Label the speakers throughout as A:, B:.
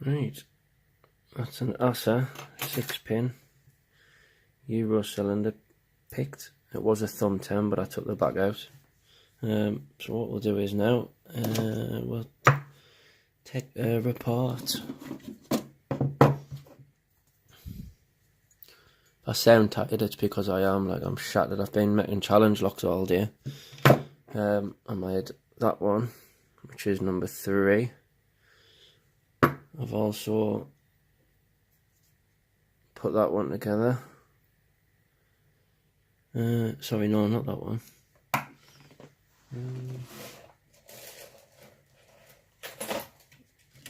A: Right, that's an Assa 6-pin Euro cylinder picked. It was a thumb 10, but I took the back out. So what we'll do is now we'll take a apart. If I sound tired, it's because I am. Like, I'm shattered. I've been making challenge locks all day. I made that one, which is number 3. I've also put that one together. Sorry, no, not that one.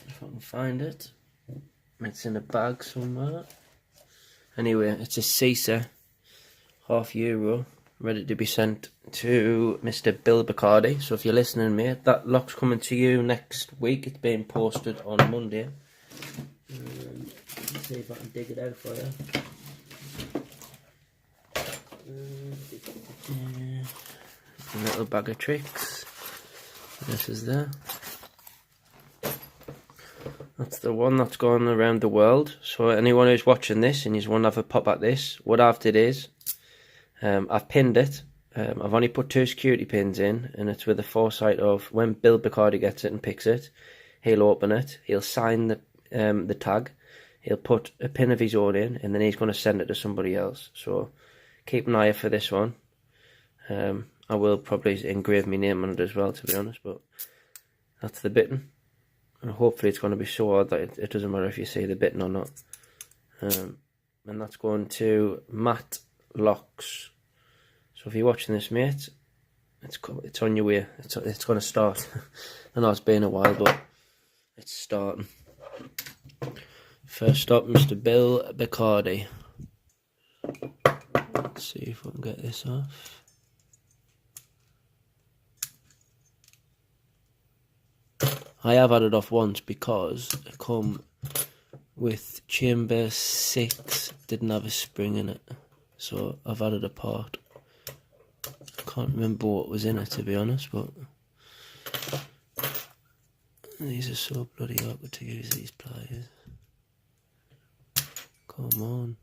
A: If I can find it. It's in a bag somewhere. Anyway, it's a Assa, €0.5, ready to be sent to Mr. Bill Bacardi. So if you're listening, mate, that lock's coming to you next week. It's being posted on Monday. Let's see if I can dig it out for you. A little bag of tricks. This is there. That's the one that's going around the world. So anyone who's watching this and you want to have a pop at this, what I've did is I've pinned it. I've only put 2 security pins in, and it's with the foresight of when Bill Bacardi gets it and picks it, he'll open it, he'll sign the tag, he'll put a pin of his own in, and then he's going to send it to somebody else. So keep an eye out for this one. I will probably engrave my name on it as well, to be honest, but that's the bitten. And hopefully it's going to be so hard that it doesn't matter if you see the bitten or not. And that's going to Matt Locks. So if you're watching this, mate, it's on your way. It's going to start. I know it's been a while, but it's starting. First up, Mr. Bill Bacardi. Let's see if we can get this off. I have had it off once because it come with chamber 6, didn't have a spring in it, so I've had it apart. Can't remember what was in it, to be honest, but these are so bloody awkward to use, these pliers. Come on.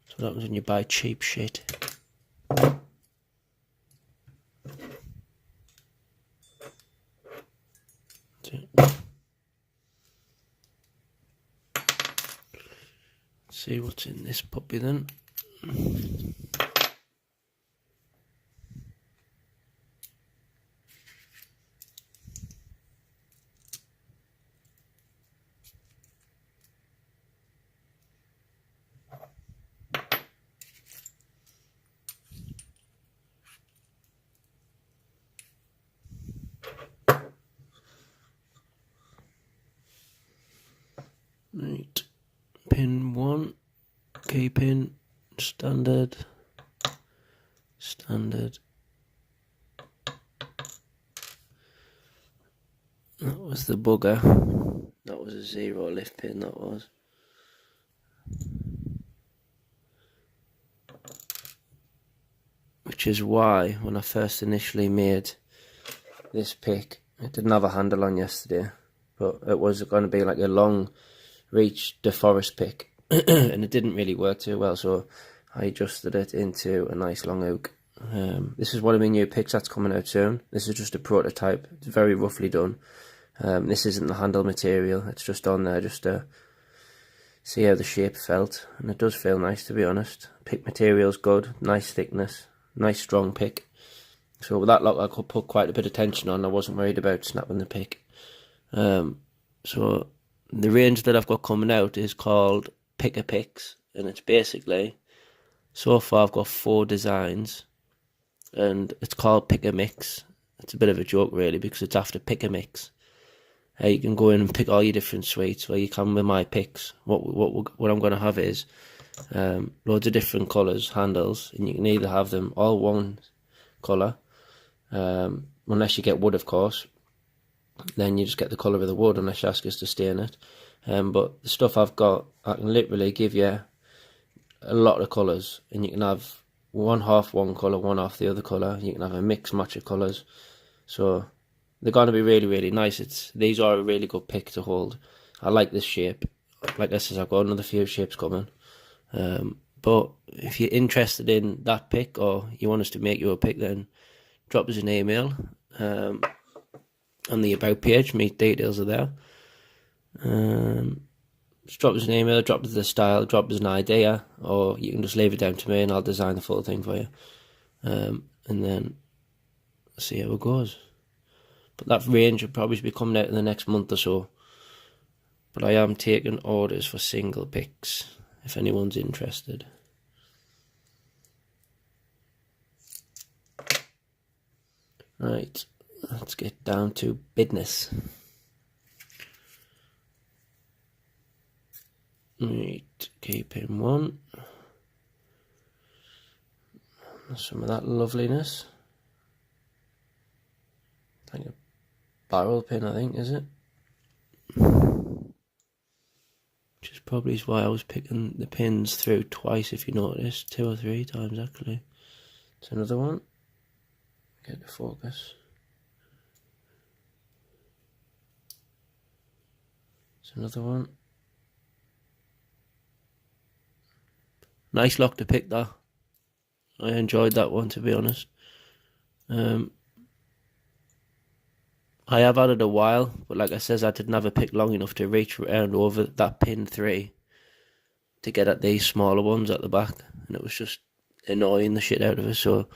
A: That's what happens when you buy cheap shit. Let's see what's in this puppy then. Right, pin 1, key pin, standard. That was the bugger. That was a 0 lift pin, that was. Which is why, when I first initially made this pick, it didn't have a handle on yesterday, but it was going to be like a long reach deforest pick, and it didn't really work too well, so I adjusted it into a nice long hook. This is one of my new picks that's coming out soon. This is just a prototype. It's very roughly done. This isn't the handle material, it's just on there just to see how the shape felt, and it does feel nice, to be honest. Pick material's good, nice thickness, nice strong pick. So with that lock I could put quite a bit of tension on. I wasn't worried about snapping the pick. So the range that I've got coming out is called Picka Picks, and it's basically, so far I've got 4 designs, and it's called Pick a Mix, it's a bit of a joke really, because it's after pick a mix. You can go in and pick all your different sweets, where you can with my picks. What I'm going to have is loads of different colours, handles, and you can either have them all one colour, unless you get wood, of course. Then you just get the colour of the wood, unless you ask us to stain it. But the stuff I've got, I can literally give you a lot of colours, and you can have one half one colour, one half the other colour. You can have a mix match of colours. So they're going to be really, really nice. These are a really good pick to hold. I like this shape. Like I said, I've got another few shapes coming. But if you're interested in that pick, or you want us to make you a pick, then drop us an email on the about page. My details are there. Just drop us an email, drop us the style, drop us an idea, or you can just leave it down to me and I'll design the full thing for you. And then see how it goes. But that range will probably be coming out in the next month or so. But I am taking orders for single picks, if anyone's interested. Right, let's get down to business. Right, keep in one. Some of that loveliness. Like a barrel pin, I think, is it? Which is probably why I was picking the pins through twice, if you notice. 2 or 3 times, actually. It's another one. Get the focus. It's another one. Nice lock to pick that. I enjoyed that one, to be honest. I have had it a while, but like I says, I didn't have a pick long enough to reach around over that pin 3 to get at these smaller ones at the back, and it was just annoying the shit out of it, so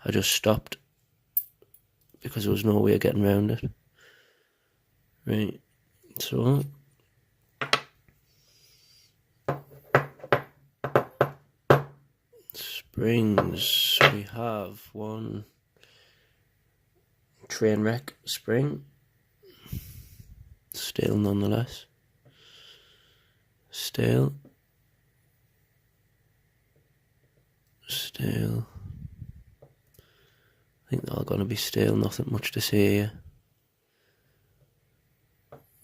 A: I just stopped because there was no way of getting around it. Right, so springs, we have one train wreck spring, steel nonetheless, steel, I think they're all going to be steel, nothing much to see here.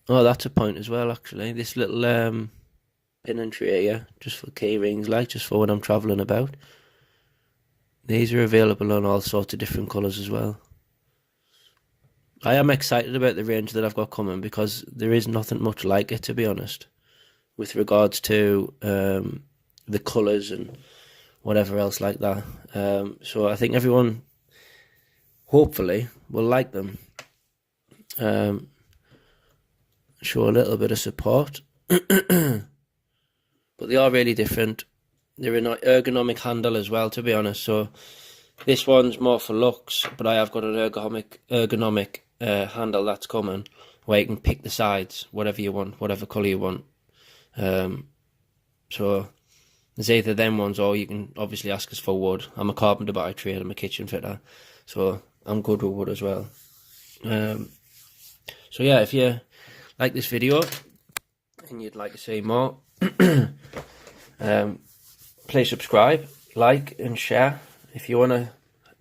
A: Oh, that's a point as well, actually. This little pin and tray here, just for key rings, like, just for when I'm travelling about. These are available on all sorts of different colours as well. I am excited about the range that I've got coming, because there is nothing much like it, to be honest, with regards to the colours and whatever else like that. So I think everyone, hopefully, will like them. Show a little bit of support. But they are really different. They're an ergonomic handle as well, to be honest. So this one's more for looks, but I have got an ergonomic handle that's coming, where you can pick the sides, whatever you want, whatever colour you want. So there's either them ones, or you can obviously ask us for wood. I'm a carpenter by trade, I'm a kitchen fitter, so I'm good with wood as well. So yeah, if you like this video and you'd like to see more, please subscribe, like and share. If you want to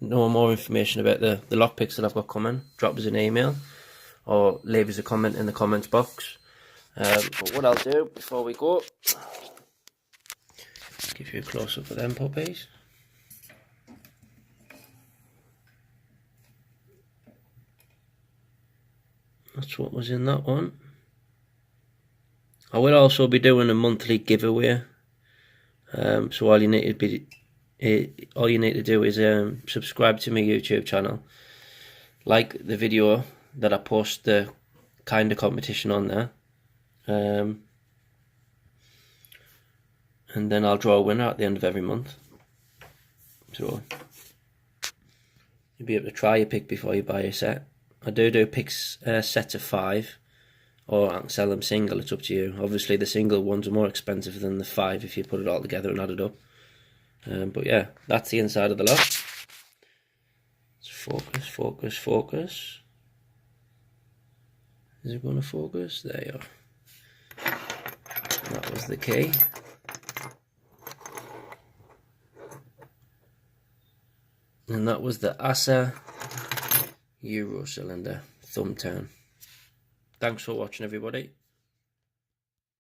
A: know more information about the lockpicks that I've got coming, drop us an email or leave us a comment in the comments box. But what I'll do before we go, give you a close up of them puppies. That's what was in that one. I will also be doing a monthly giveaway. So all you need to do is subscribe to my YouTube channel, like the video that I post the kind of competition on there, and then I'll draw a winner at the end of every month. So you'll be able to try your pick before you buy a set. I do picks sets of 5, or I can sell them single, it's up to you. Obviously the single ones are more expensive than the 5 if you put it all together and add it up. But yeah, that's the inside of the lock. It's Focus, focus, focus. Is it going to focus? There you are. That was the key. And that was the Assa Euro cylinder thumb turn. Thanks for watching, everybody.